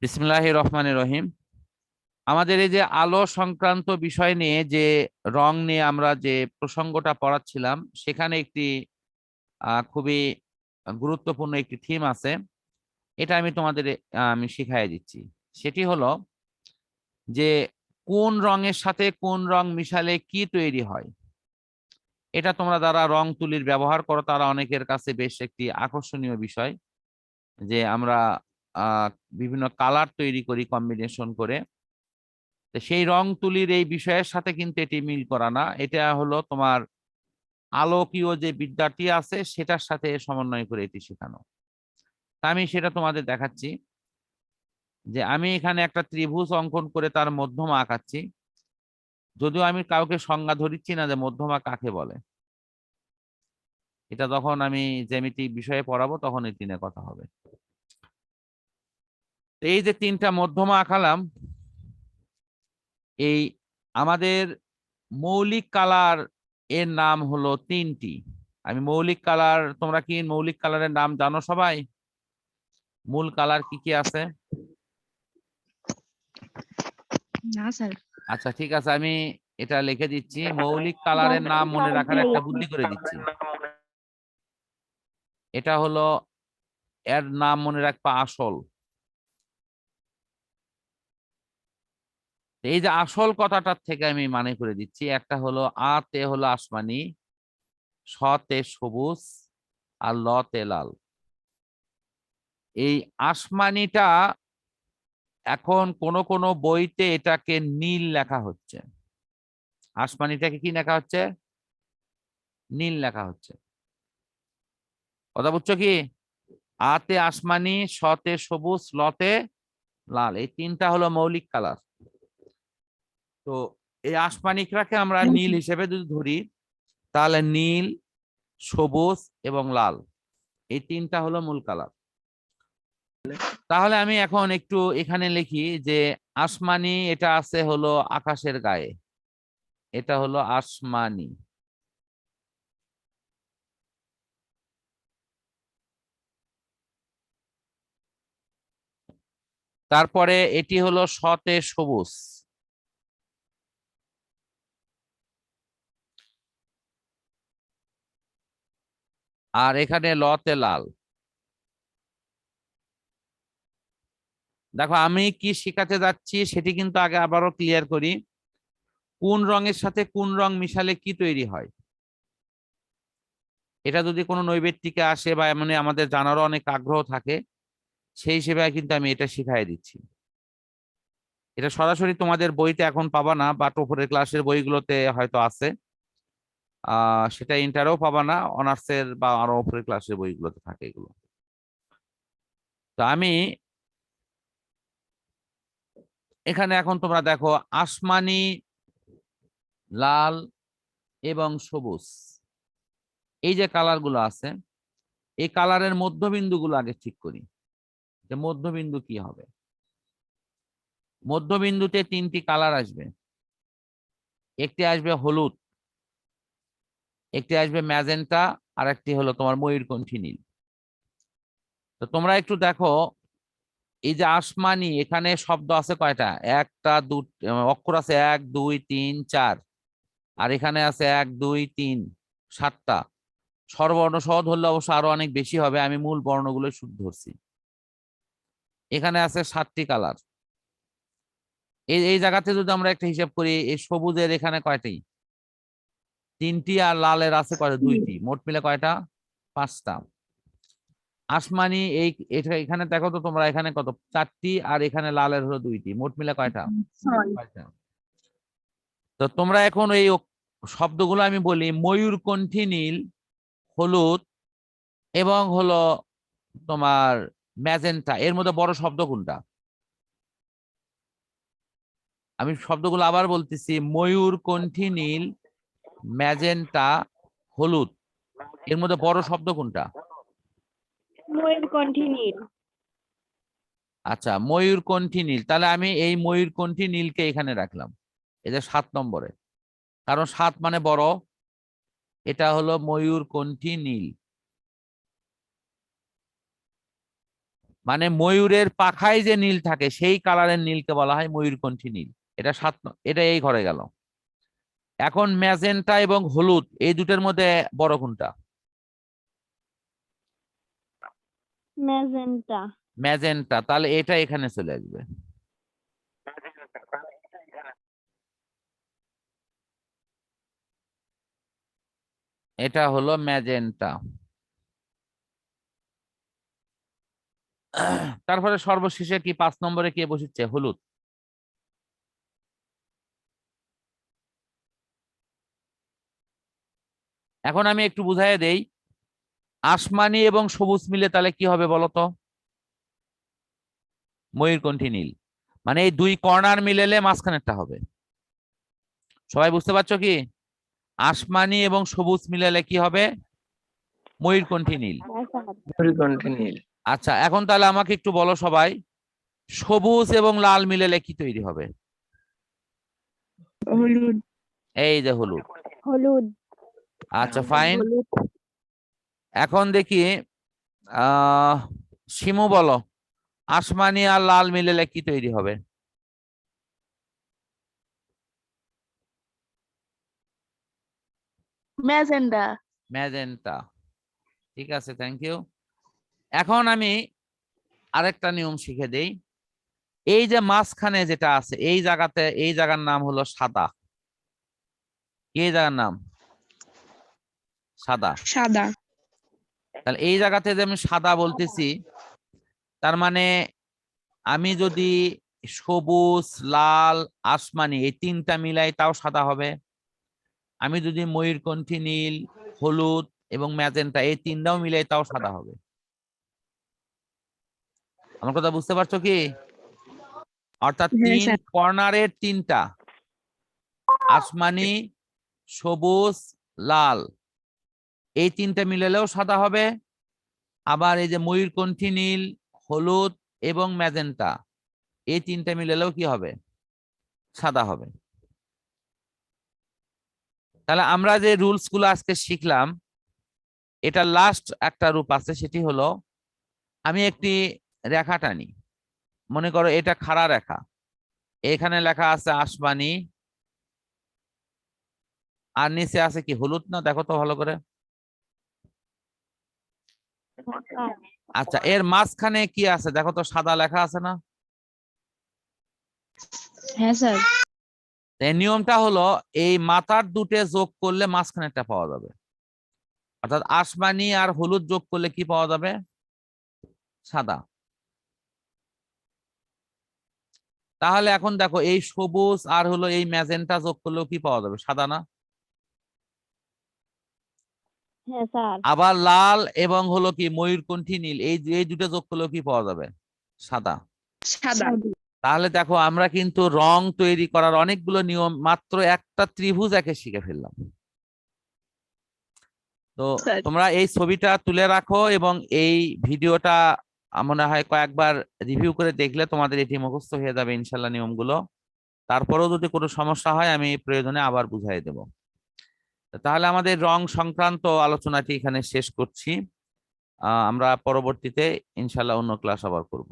বিসমিল্লাহির রহমানির রহিম। আমাদের এই যে আলো সংক্রান্ত বিষয় নিয়ে যে রং নিয়ে আমরা যে প্রসঙ্গটা পড়াচ্ছিলাম, সেখানে একটি খুবই গুরুত্বপূর্ণ একটি থিম আছে। এটা আমি তোমাদের আমি শিখাই দিচ্ছি। সেটি হলো যে কোন রঙের সাথে কোন রং মিশালে কি তৈরি হয়। এটা তোমরা যারা রং তুলির ব্যবহার করো তারা অনেকের কাছে বেশ একটি আকর্ষণীয় বিষয়, যে আমরা আহ বিভিন্ন কালার তৈরি করি কম্বিনেশন করে। তো সেই রং তুলির এই বিষয়ের সাথে কিন্তু এটি মিল করা না, এটা হলো তোমার আলোকীয় যে বিদ্যাটি আছে সেটার সাথে সমন্বয় করে এটি শেখানো। তা আমি সেটা তোমাদের দেখাচ্ছি, যে আমি এখানে একটা ত্রিভুজ অঙ্কন করে তার মধ্যমা আঁকাচ্ছি, যদিও আমি কাউকে সংজ্ঞা ধরিচ্ছি না যে মধ্যমা কাকে বলে। এটা যখন আমি জ্যামিতিক বিষয়ে পড়াবো তখন এই তিনে কথা হবে। এই যে তিনটা মধ্যমা আঁকালাম, এই আমাদের মৌলিক কালার এর নাম হলো তিনটি। আমি মৌলিক কালার, তোমরা কি মৌলিক কালারের নাম জানো সবাই? মূল কালার কি কি আছে? না স্যার। আচ্ছা ঠিক আছে, আমি এটা লিখে দিচ্ছি। মৌলিক কালারের নাম মনে রাখার একটা বুদ্ধি করে দিচ্ছি। এটা হলো, এর নাম মনে রাখবা আসল। এই যে আসল কথাটার থেকে আমি মানে করে দিচ্ছি, একটা হলো আতে হলো আসমানি, সতে সবুজ, আর লতে লাল। এই আসমানিটা এখন কোন কোন বইতে এটাকে নীল লেখা হচ্ছে। আসমানিটাকে কি লেখা হচ্ছে? নীল লেখা হচ্ছে। কথা বুঝছো কি? আতে আসমানি, সতে সবুজ, লতে লাল, এই তিনটা হলো মৌলিক কালার। তো এই আসমানিটাকে আমরা নীল হিসেবে যদি ধরি, তাহলে নীল, সবুজ এবং লাল, এই তিনটা হলো মূল কালার। তাহলে আমি এখন একটু এখানে লিখি যে আসমানি এটা আছে হলো আকাশের গায়ে, এটা হলো আসমানি। তারপরে এটি হলো সতে সবুজ, আর এখানে লতে লাল। দেখো আমি কি শিখাতে যাচ্ছি সেটি কিন্তু আগে আবারও ক্লিয়ার করি। কোন রঙের সাথে কোন রং মিশালে কি তৈরি হয়, এটা যদি কোনো নৈবেত্তিকে আসে বা এমনি আমাদের জানারও অনেক আগ্রহ থাকে, সেই হিসেবে কিন্তু আমি এটা শিখাই দিচ্ছি। এটা সরাসরি তোমাদের বইতে এখন পাবা না, বাট উপরের ক্লাসের বইগুলোতে হয়তো আছে। সেটা ইন্টারেও পাবা না, অনার্সের বা আরো উপরের ক্লাসের বইগুলোতে থাকে এগুলো। তো আমি এখানে এখন তোমরা দেখো আসমানি, লাল এবং সবুজ, এই যে কালার গুলো আছে, এই কালারের মধ্যবিন্দু গুলো আগে ঠিক করি, যে মধ্যবিন্দু কি হবে। মধ্যবিন্দুতে তিনটি কালার আসবে, একটি আসবে হলুদ, একটি আসবে ম্যাজেন্টা, আর একটি হলো তোমার ময়ূরকণ্ঠী নীল। তো তোমরা একটু দেখো, এই যে আসমানি, এখানে শব্দ আছে কয়টা? একটা, অক্ষর আছে 1 2 3 4, আর এখানে আছে 1 2 3 7টা। স্বরবর্ণ সহ ধরলে অবশ্য আরো অনেক বেশি হবে, আমি মূল বর্ণগুলো শুদ্ধ ধরছি। এখানে আছে 7টি কালার। এই এই জায়গাতে যদি আমরা একটা হিসাব করি, এই সবুজের এখানে কয়টি? 3টি, আর লালের আছে কয়টা? 2টি, মোট মিলে কয়টা? 5টা। আসমানি এখানে দেখো তো তোমরা, এখানে কত? 4টি, আর এখানে লালের হলো 2টি, মোট মিলে কয়টা? 6টা। তো তোমরা এখন এই শব্দগুলো আমি বলি, ময়ূরকণ্ঠী নীল, হলুদ এবং হলো তোমার ম্যাজেন্টা, এর মধ্যে বড় শব্দ কোনটা? আমি শব্দগুলো আবার বলতেছি, ময়ূরকণ্ঠী নীল, ম্যাজেন্টা, হলুদ, এর মধ্যে বড় শব্দ কোনটা? ময়ূরকণ্ঠী নীল। আচ্ছা, ময়ূরকণ্ঠী নীল। তাহলে আমি এই ময়ূরকণ্ঠী নীলকে এখানে রাখলাম, এই যে 7 নম্বরে, কারণ 7 মানে বড়। এটা হলো ময়ূরকণ্ঠী নীল। মানে ময়ূরের পাখায় যে নীল থাকে সেই কালারের নীলকে বলা হয় ময়ূরকণ্ঠী নীল। এটা এটা এই ঘরে গেল। এখন ম্যাজেন্টা এবং হলুদ এই দুটোর মধ্যে বড় কোনটা? ম্যাজেন্টা। ম্যাজেন্টা। তাহলে এটা এখানে চলে আসবে। এটা হলো ম্যাজেন্টা। তারপরে সর্বশেষে কি 5 নম্বরে কে বসিচ্ছে? হলুদ। এখন আমি একটু বুঝাইয়া দেই, আসমানি এবং সবুজ মিলে তাহলে কি হবে বলতো? ময়ূরকণ্ঠী নীল। মানে এই দুই কর্নার মিলেলে মাঝখানেরটা হবে। সবাই বুঝতে পারছো কি? আসমানি এবং সবুজ মিলালে কি হবে? ময়ূরকণ্ঠী নীল। ময়ূরকণ্ঠী নীল। আচ্ছা, এখন তাহলে আমাকে একটু বলো সবাই, সবুজ এবং লাল মিলালে কি তৈরি হবে? হলুদ। এই যে হলুদ। হলুদ। আচ্ছা ফাইন। হলুদ। এখন দেখি শিমু বলো, আসমানি আর লাল মিলালে কি তৈরি হবে? ম্যাজেন্টা। ম্যাজেন্টা। ঠিক আছে, থ্যাংক ইউ। এখন আমি আরেকটা নিয়ম শিখে দেই। এই যে মাঝখানে যেটা আছে এই জায়গাতে, এই জায়গার নাম হলো সাদা। এই জায়গার নাম সাদা। সাদা। তাহলে এই জায়গাতে যে আমি সাদা বলতেছি, তার মানে আমি যদি সবুজ, লাল, আসমানি এই তিনটা মিলাই তাও সাদা হবে। আমি যদি ময়ূরকণ্ঠী নীল, হলুদ এবং ম্যাজেন্টা এই তিনটাও মিলাই তাও সাদা হবে। আমার কথা বুঝতে পারছো কি? অর্থাৎ হ্যাঁ, 3 স্যার। কর্নারের 3টা, আসমানি, সবুজ, লাল, এই 3টা মিলালেও সাদা হবে। আবার এই যে ময়ূরকণ্ঠী নীল, হলুদ এবং ম্যাজেন্টা এই 3টা মিলালেও কি হবে? সাদা হবে। তাহলে আমরা যে রুলস গুলো আজকে শিখলাম, এটা লাস্ট একটা রূপ আছে, সেটি হলো আমি একটি রেখা টানি। মনে করো এটা খাড়া রেখা, এখানে লেখা আছে আসমানি, আর নিচে আছে কি হলুদ, না দেখো তো ভালো করে। আচ্ছা, এর মাঝখানে কি আছে দেখো তো, সাদা লেখা আছে না? হ্যাঁ স্যার। এই নিয়মটা হলো এই মাথার দুটে যোগ করলে মাঝখানেরটা পাওয়া যাবে। অর্থাৎ আসমানি আর হলুদ যোগ করলে কি পাওয়া যাবে? সাদা। তাহলে এখন দেখো এই সবুজ আর হলো এই ম্যাজেন্টা যোগ করলেও কি পাওয়া যাবে? সাদা না? হ্যাঁ স্যার। আবার লাল এবং হলো কি ময়ূরকণ্ঠী নীল এই দুটো যোগ করলেও কি পাওয়া যাবে? সাদা। সাদা। তাহলে দেখো আমরা কিন্তু রং তৈরি করার অনেকগুলো নিয়ম মাত্র একটা ত্রিভুজ একে শিখে ফেললাম। তো স্যার। তোমরা এই ছবিটা তুলে রাখো এবং এই ভিডিওটা মনে হয় কয়েকবার রিভিউ করে দেখলে তোমাদের এটি মুখস্থ হয়ে যাবে ইনশাল্লাহ নিয়মগুলো। তারপরেও যদি কোনো সমস্যা হয় আমি প্রয়োজনে আবার বুঝাই দেব। তাহলে আমাদের রং সংক্রান্ত আলোচনাটি এখানে শেষ করছি। আমরা পরবর্তীতে ইনশাল্লাহ অন্য ক্লাস আবার করব।